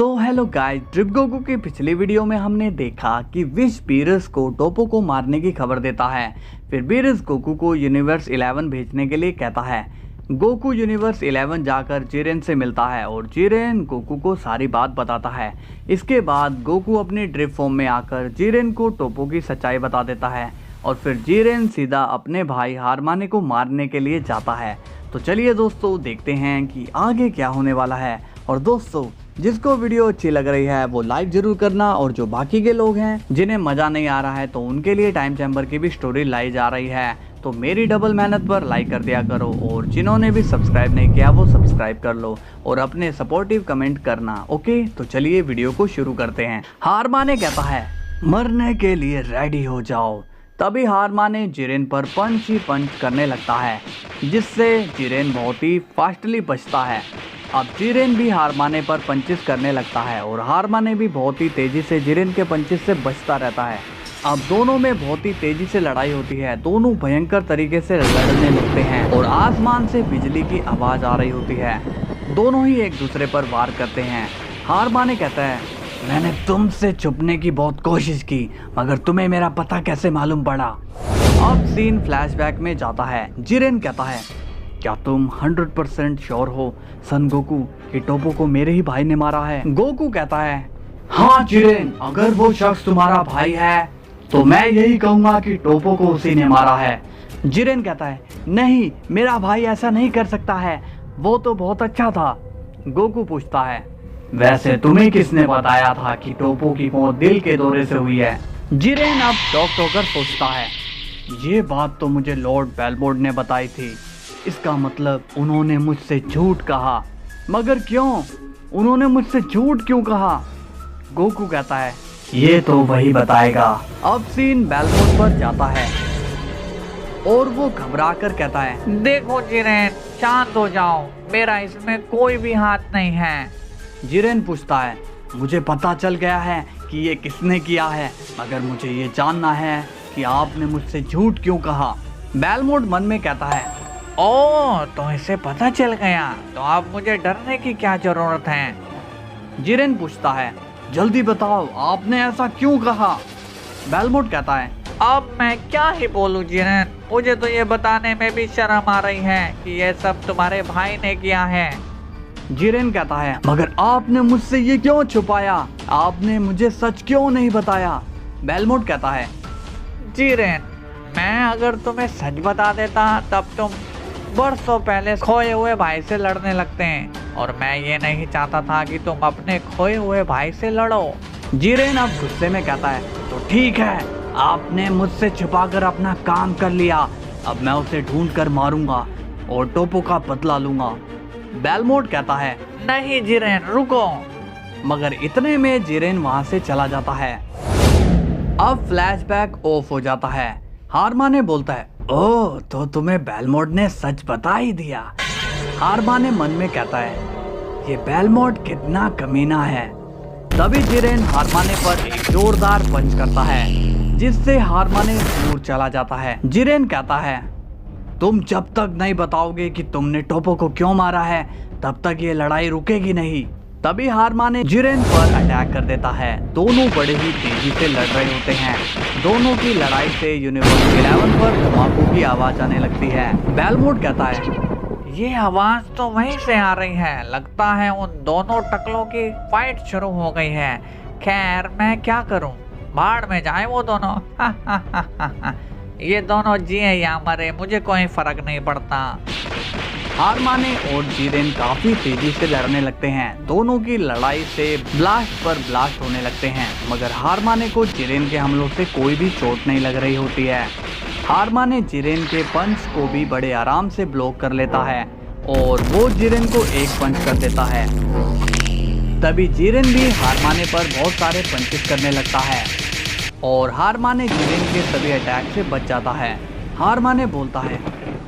Hello guys, drip Goku की पिछली video में हमने देखा कि विश बीरस को टोपो को मारने की खबर देता है। फिर बीरस गोकू को यूनिवर्स 11 भेजने के लिए कहता है। गोकू यूनिवर्स 11 जाकर जिरेन से मिलता है और जिरेन गोकू को सारी बात बताता है। इसके बाद गोकू अपनी ड्रिप फॉर्म में आकर जिरेन को टोपो की सच्चाई बता देता है और फिर जिरेन सीधा अपने भाई हारमाने को मारने के लिए जाता है। तो चलिए दोस्तों, देखते हैं कि आगे क्या होने वाला है। और दोस्तों, जिसको वीडियो अच्छी लग रही है वो लाइक जरूर करना, और जो बाकी के लोग हैं जिन्हें मजा नहीं आ रहा है तो उनके लिए टाइम चैम्बर की भी स्टोरी लाई जा रही है, तो मेरी डबल मेहनत पर लाइक कर दिया करो। और जिन्होंने भी सब्सक्राइब नहीं किया वो सब्सक्राइब कर लो और अपने सपोर्टिव कमेंट करना। ओके, तो चलिए वीडियो को शुरू करते हैं। हारमाने कहता है, मरने के लिए रेडी हो जाओ। तभी हारमाने जिरेन पर पंच ही पंच करने लगता है, जिससे जिरेन बहुत ही फास्टली बचता है। अब जिरेन भी हारमाने पर पंचेस करने लगता है और हारमाने भी बहुत ही तेजी से जिरेन के पंचेस से बचता रहता है। अब दोनों में बहुत ही तेजी से लड़ाई होती है। दोनों भयंकर तरीके से लड़ने लगते हैं और आसमान से बिजली की आवाज आ रही होती है। दोनों ही एक दूसरे पर वार करते हैं। हारमाने कहता है, मैंने तुमसे छुपने की बहुत कोशिश की, मगर तुम्हें मेरा पता कैसे मालूम पड़ा। अब सीन फ्लैशबैक में जाता है। जिरेन कहता है, क्या तुम 100% श्योर हो सन गोकू कि टोपो को मेरे ही भाई ने मारा है? गोकू कहता है, हाँ जिरेन, अगर वो शख्स तुम्हारा भाई है तो मैं यही कहूंगा कि टोपो को उसी ने मारा है। जिरेन कहता है, नहीं, मेरा भाई ऐसा नहीं कर सकता है, वो तो बहुत अच्छा था। गोकू पूछता है, वैसे तुम्हें किसने बताया था कि टोपो की मौत दिल के दौरे से हुई है? जिरेन अब शॉक्ड होकर सोचता है, ये बात तो मुझे लॉर्ड बेलमोंट ने बताई थी। इसका मतलब उन्होंने मुझसे झूठ कहा। मगर क्यों? उन्होंने मुझसे झूठ क्यों कहा? गोकू कहता है, ये तो वही बताएगा। अब सीन बेलमोंट पर जाता है और वो घबरा कर कहता है, देखो जिरेन, शांत हो जाओ, मेरा इसमें कोई भी हाथ नहीं है। जिरेन पूछता है, मुझे पता चल गया है कि ये किसने किया है, मगर मुझे ये जानना है कि आपने मुझसे झूठ क्यों कहा। बेलमोंट मन में कहता है, ओह, तो इसे पता चल गया, तो अब मुझे डरने की क्या जरूरत है? जिरेन पूछता है, जल्दी बताओ, आपने ऐसा क्यों कहा? बेलमोंट कहता है, अब मैं क्या ही बोलूं जिरेन, मुझे तो ये बताने में भी शर्म आ रही है कि ये सब तुम्हारे भाई ने किया है। जिरेन कहता है, मगर आपने मुझसे ये क्यों छुपाया? आपने मुझे सच क्यों नहीं बताया? बेलमोंट कहता है, जिरेन, मैं अगर तुम्हें सच बता देता तब तुम बरसों पहले खोए हुए भाई से लड़ने लगते हैं, और मैं ये नहीं चाहता था कि तुम अपने खोए हुए भाई से लड़ो। जिरेन अब गुस्से में कहता है, तो ठीक है, आपने मुझसे छुपाकर अपना काम कर लिया, अब मैं उसे ढूंढ कर मारूंगा और टोपो का बदला लूंगा। बेलमोंट कहता है, नहीं जिरेन, रुको। मगर इतने में जिरेन वहां से चला जाता है। अब फ्लैशबैक ऑफ हो जाता है। हारमाने बोलता है, ओह, तो तुम्हें बेलमोंट ने सच बता ही दिया। हारमाने मन में कहता है, ये बेलमोंट कितना कमीना है। तभी जिरेन हारमाने पर एक जोरदार पंच करता है, जिससे हारमाने दूर चला जाता है। जिरेन कहता है, तुम जब तक नहीं बताओगे कि तुमने टोपो को क्यों मारा है, तब तक ये लड़ाई रुकेगी नहीं। तभी हारमाने जिरेन पर अटैक कर देता है। दोनों बड़े ही तेजी से लड़ रहे होते हैं। दोनों की लड़ाई से यूनिवर्स 11 पर धमाकों की आवाज आने लगती है। बेलमोंट कहता है, ये आवाज तो वहीं से आ रही है, लगता है उन दोनों टकलों की फाइट शुरू हो गई है। खैर, मैं क्या करूं, भाड़ में जाए वो दोनों। ये दोनों जिए या मरे, मुझे कोई फर्क नहीं पड़ता। हारमाने और जिरेन काफी तेजी से लड़ने लगते हैं। दोनों की लड़ाई से ब्लास्ट पर ब्लास्ट होने लगते हैं, मगर हारमाने को जिरेन के हमलों से कोई भी चोट नहीं लग रही होती है। हारमाने जिरेन के पंच को भी बड़े आराम से ब्लॉक कर लेता है और वो जिरेन को एक पंच कर देता है। तभी जिरेन भी हारमाने पर बहुत सारे पंचेस करने लगता है और हारमाने जिरेन के सभी अटैक से बच जाता है। हारमाने बोलता है,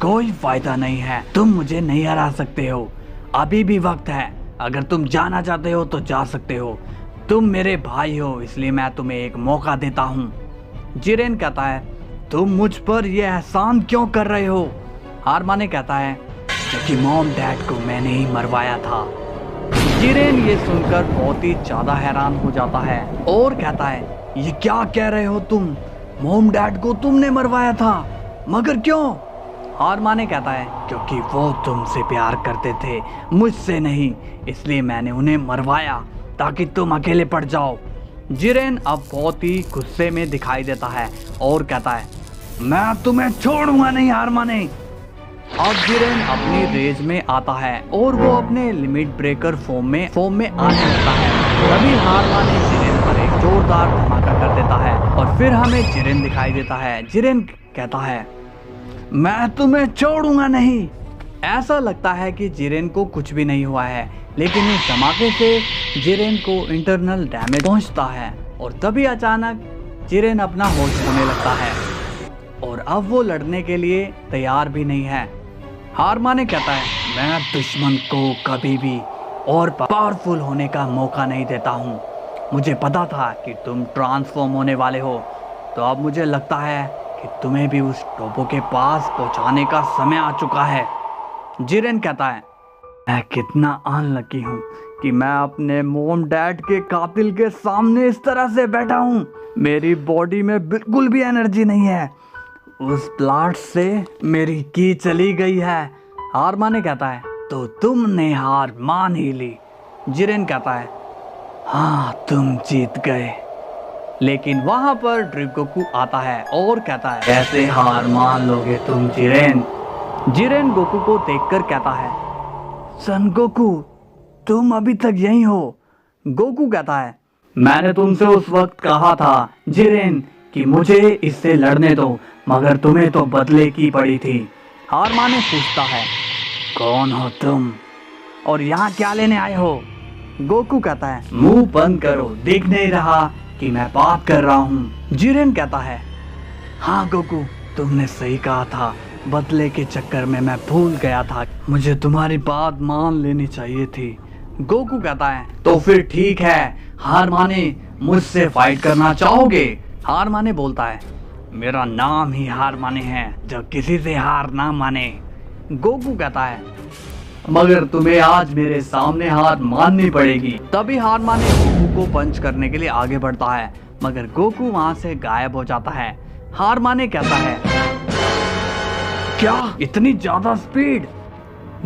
कोई फायदा नहीं है, तुम मुझे नहीं हरा सकते हो, अभी भी वक्त है, अगर तुम जाना चाहते हो तो जा सकते हो, तुम मेरे भाई हो, इसलिए मैं तुम्हें एक मौका देता हूँ। जिरेन कहता है, तुम मुझ पर यह एहसान क्यों कर रहे हो? हारमाने कहता है, क्योंकि मॉम डैड को मैंने ही मरवाया था। जिरेन ये सुनकर बहुत ही ज्यादा हैरान हो जाता है और कहता है, ये क्या कह रहे हो तुम? मॉम डैड को तुमने मरवाया था, मगर क्यों? हारमाने कहता है, क्योंकि वो तुमसे प्यार करते थे, मुझसे नहीं, इसलिए मैंने उन्हें मरवाया ताकि तुम अकेले पड़ जाओ। जिरेन अब बहुत ही गुस्से में दिखाई देता है और कहता है, मैं तुम्हें छोड़ूंगा नहीं हारमाने। अब जिरेन अपनी रेज में आता है और वो अपने लिमिट ब्रेकर फॉर्म में आने लगता है। तभी हारमाने जिरेन पर एक जोरदार धमाका कर देता है और फिर हमें जिरेन दिखाई देता है। जिरेन कहता है, मैं तुम्हें छोड़ूंगा नहीं। ऐसा लगता है कि जिरेन को कुछ भी नहीं हुआ है, लेकिन इस धमाके से जिरेन को इंटरनल डैमेज पहुंचता है और तभी अचानक जिरेन अपना होश खोने लगता है और अब वो लड़ने के लिए तैयार भी नहीं है। हारमाने कहता है, मैं दुश्मन को कभी भी और पावरफुल होने का मौका नहीं देता हूँ। मुझे पता था कि तुम ट्रांसफॉर्म होने वाले हो, तो अब मुझे लगता है कि तुम्हें भी उस टोपो के पास पहुँचाने का समय आ चुका है। जिरेन कहता है, मैं कितना अनलकी हूँ कि मैं अपने मॉम डैड के कातिल के सामने इस तरह से बैठा हूँ। मेरी बॉडी में बिल्कुल भी एनर्जी नहीं है, उस ब्लास्ट से मेरी की चली गई है। हारमाने कहता है, तो तुमने हार मान ही ली। जिरेन कहता है, हाँ तुम जीत गए। लेकिन वहां पर ड्रिगोकू आता है और कहता है, कैसे हार मान लोगे तुम जिरेन? जिरेन गोकू को देखकर कहता है, सन गोकू तुम अभी तक यहीं हो। गोकू कहता है, मैंने तुमसे उस वक्त कहा था जिरेन कि मुझे इससे लड़ने दो, मगर तुम्हें तो बदले की पड़ी थी। हारमाने पूछता है, कौन हो तुम और यहाँ क्या लेने आए हो? गोकू कहता है, मुंह बंद करो, दिख नहीं रहा कि मैं बात कर रहा हूँ। जिरेन कहता है, हाँ गोकू तुमने सही कहा था, बदले के चक्कर में मैं भूल गया था, मुझे तुम्हारी बात मान लेनी चाहिए थी। गोकू कहता है, तो फिर ठीक है हारमाने, मुझसे फाइट करना चाहोगे? हारमाने बोलता है, मेरा नाम ही हारमाने है, जो किसी से हार ना माने। गोकू कहता है, मगर तुम्हें आज मेरे सामने हार माननी पड़ेगी। तभी हारमाने गोकू को पंच करने के लिए आगे बढ़ता है, मगर गोकू वहां से गायब हो जाता है। हारमाने कहता है, क्या इतनी ज्यादा स्पीड?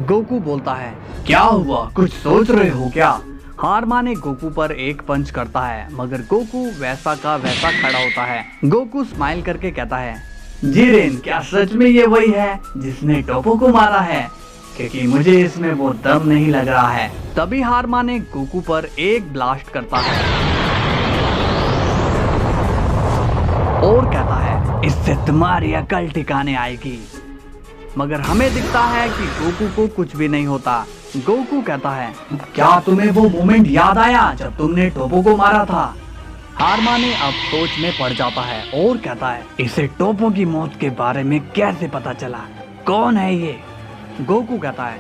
गोकू बोलता है, क्या हुआ, कुछ सोच रहे हो क्या? हारमाने गोकू पर एक पंच करता है, मगर गोकू वैसा का वैसा खड़ा होता है। गोकू स्माइल करके कहता है, जिरेन क्या सच में ये वही है जिसने टोपो को मारा है? क्योंकि मुझे इसमें वो दम नहीं लग रहा है। तभी हारमाने गोकू पर एक ब्लास्ट करता है और कहता है, इससे तुम्हारी अकल ठिकाने आएगी। मगर हमें दिखता है कि गोकू को कुछ भी नहीं होता। गोकू कहता है, क्या तुम्हें वो मोमेंट याद आया जब तुमने टोपो को मारा था? हारमाने अब सोच में पड़ जाता है और कहता है, इसे टोपो की मौत के बारे में कैसे पता चला? कौन है ये? गोकू कहता है,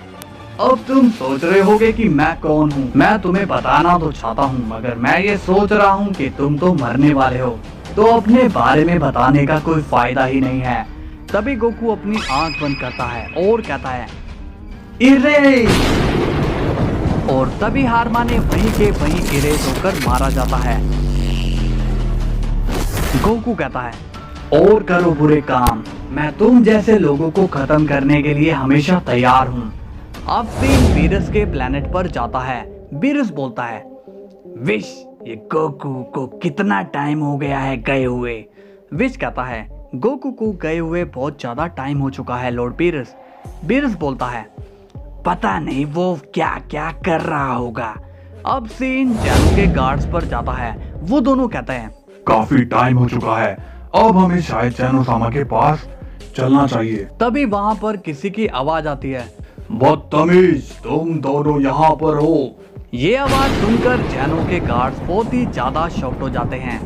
अब तुम सोच रहे होगे कि मैं कौन हूँ। मैं तुम्हें बताना तो चाहता हूँ, मगर मैं ये सोच रहा हूँ कि तुम तो मरने वाले हो, तो अपने बारे में बताने का कोई फायदा ही नहीं है। तभी गोकू अपनी आंख बंद करता है और कहता है, इरेज। और तभी हारमाने वहीं के वहीं इरेज होकर मारा जाता है। गोकू कहता है, और करो बुरे काम, मैं तुम जैसे लोगों को खत्म करने के लिए हमेशा तैयार हूँ। अब सीन बीरस के प्लेनेट पर जाता है। बीरस बोलता है, विश ये गोकू को कितना टाइम हो गया है गए हुए? विश कहता है, गोकू को गए हुए बहुत ज्यादा टाइम हो चुका है लॉर्ड बीरस। बीरस बोलता है, पता नहीं वो क्या क्या कर रहा होगा। अब सीन जैनो के गार्ड्स पर जाता है। वो दोनों कहते हैं, काफी टाइम हो चुका है, अब हमें शायद जैनो सामा के पास चलना चाहिए। तभी वहां पर किसी की आवाज आती है, बदतमीज, तुम दोनों यहाँ पर हो। ये आवाज सुनकर जैनो के गार्ड्स बहुत ही ज्यादा शॉक्ड हो जाते हैं।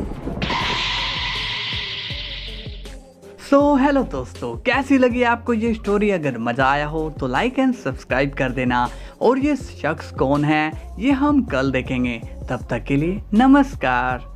सो हेलो दोस्तों, कैसी लगी आपको ये स्टोरी? अगर मजा आया हो तो लाइक एंड सब्सक्राइब कर देना। और ये शख्स कौन है ये हम कल देखेंगे। तब तक के लिए नमस्कार।